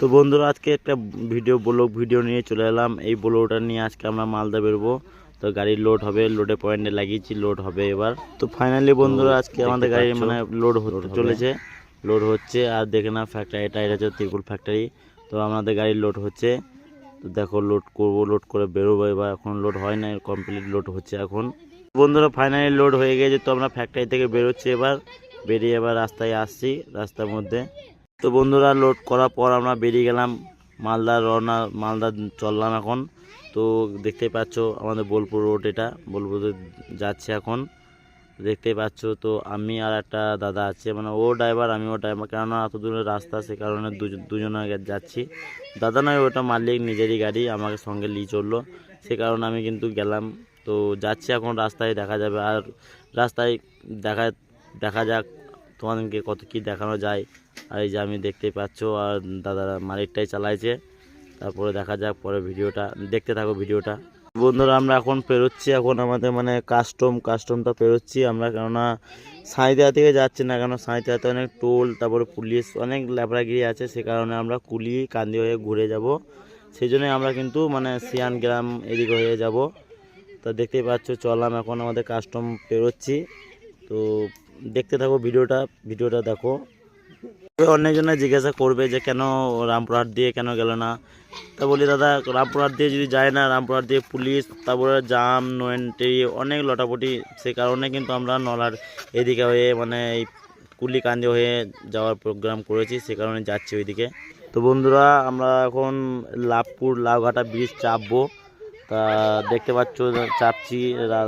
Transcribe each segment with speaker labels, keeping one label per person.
Speaker 1: তো বন্ধুরা আজকে একটা ভিডিও নিয়ে চলে এলাম। এই ব্লগটা নিয়ে আজকে আমরা মালদা বেরোবো। তো গাড়ির লোড হবে, লোডে পয়েন্টে লাগিয়েছি, লোড হবে এবার। তো ফাইনালি বন্ধুরা আজকে আমাদের গাড়ি মানে লোড হতে চলেছে, লোড হচ্ছে। আর দেখে না ফ্যাক্টরি, এটা হচ্ছে ত্রিকুল ফ্যাক্টরি। তো আমাদের গাড়ির লোড হচ্ছে। তো দেখো লোড করবো, লোড করে বেরোবো এবার। এখন লোড হয় না, কমপ্লিট লোড হচ্ছে এখন। বন্ধুরা ফাইনালি লোড হয়ে গেছে। তো আমরা ফ্যাক্টরি থেকে বেরোচ্ছি এবার, বেরিয়ে এবার রাস্তায় আসছি, রাস্তার মধ্যে। তো বন্ধুরা লোড করার পর আমরা বেরিয়ে গেলাম মালদা চললাম এখন। তো দেখতেই পাচ্ছ আমাদের বোলপুর রোড, এটা বোলপুরে যাচ্ছে এখন, দেখতেই পাচ্ছ। তো আমি আর একটা দাদা আছে, মানে ও ড্রাইভার আমিও ড্রাইভার, কেননা এত দূরের রাস্তা, সে কারণে দুজনে যাচ্ছি। দাদা নয়, ওটা মালিক, নিজেরই গাড়ি, আমাকে সঙ্গে নিয়ে চললো, সে কারণে আমি কিন্তু গেলাম। তো যাচ্ছি এখন, রাস্তায় দেখা যাবে। আর রাস্তায় দেখা যাক তোমাদেরকে কত কি দেখানো যায়। আর এই যে আমি দেখতেই পাচ্ছ, আর দাদা মালিকটাই চালাইছে। তারপরে দেখা যাক পরে, ভিডিওটা দেখতে থাকো ভিডিওটা। বন্ধুরা আমরা এখন পেরোচ্ছি, এখন আমাদের মানে কাস্টমটা পেরোচ্ছি আমরা, কেননা সাঁইদিয়া থেকে যাচ্ছি না, কেন সাঁইদিয়াতে অনেক টোল, তারপরে পুলিশ অনেক ল্যাবরাগিরি আছে, সে কারণে আমরা কুলি কান্দি হয়ে ঘুরে যাব। সেই জন্যই আমরা কিন্তু মানে সিয়ান গ্রাম এদিকে হয়ে যাব। তো দেখতেই পাচ্ছ চললাম এখন, আমাদের কাস্টম পেরোচ্ছি। তো দেখতে থাকো ভিডিওটা দেখো। অনেকজনে জিজ্ঞাসা করবে যে কেন রামপুরহাট দিয়ে কেন গেল না। তা বলি দাদা, রামপুরহাট দিয়ে যদি যায় না, রামপুরহাট দিয়ে পুলিশ, তারপরে জাম, নোয়েন্টি, অনেক লটাপটি, সে কারণে কিন্তু আমরা নলার এদিকে হয়ে মানে এই কুলিকান্দি হয়ে যাওয়ার প্রোগ্রাম করেছি, সে কারণে যাচ্ছি ওইদিকে। তো বন্ধুরা আমরা এখন লাউঘাটা ব্রিজ চাপবো। তা দেখতে পাচ্ছ চাপছি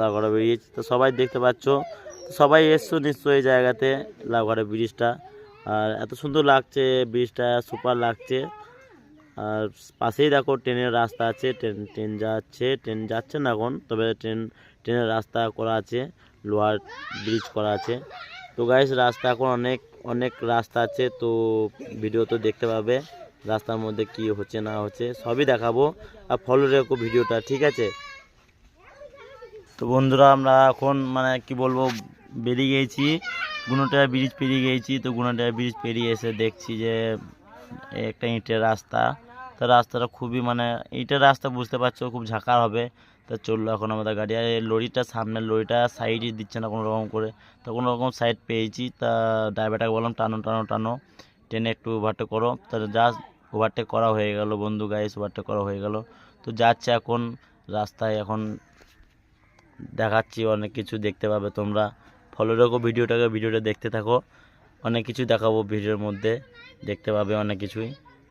Speaker 1: লাউঘাটা ব্রিজ। তো সবাই দেখতে পাচ্ছ, সবাই এসছো নিশ্চয়ই এই জায়গাতে, লাউঘাটা ব্রিজটা। আর এত সুন্দর লাগছে ব্রিজটা, সুপার লাগছে। আর পাশেই দেখো ট্রেনের রাস্তা আছে, ট্রেন যাচ্ছে না এখন, তবে ট্রেনের রাস্তা করা আছে, লোহার ব্রিজ করা আছে। তো গাইস রাস্তা এখন অনেক রাস্তা আছে। তো ভিডিও তো দেখতে পাবে, রাস্তার মধ্যে কি হচ্ছে না হচ্ছে সবই দেখাবো। আর ফলো রেখো ভিডিওটা, ঠিক আছে? তো বন্ধুরা আমরা এখন মানে কি বলবো, বেরিয়ে গিয়েছি, গুণটিয়া ব্রিজ পেরিয়ে গিয়েছি। তো গুণটিয়া ব্রিজ পেরিয়ে এসে দেখছি যে একটা ইটের রাস্তা। তো রাস্তাটা খুবই মানে ইটের রাস্তা, বুঝতে পারছো খুব ঝাঁকার হবে। তা চললো এখন আমাদের গাড়ি। আর এই লরিটা, সামনের লরিটা সাইডই দিচ্ছে না কোনো রকম করে। তো কোনো রকম সাইড পেয়েছি। তা ড্রাইভারটাকে বললাম টানো ট্রেনে একটু ওভারটেক করো। তা জাস্ট ওভারটেক করা হয়ে গেল বন্ধু, গাইস ওভারটেক করা হয়ে গেল। তো যাচ্ছে এখন রাস্তায়, এখন দেখাচ্ছি, অনেক কিছু দেখতে পাবে তোমরা। ফলো রেখো ভিডিওটা দেখতে থাকো, অনেক কিছু দেখাবো ভিডিওর মধ্যে, দেখতে পাবে অনেক কিছুই।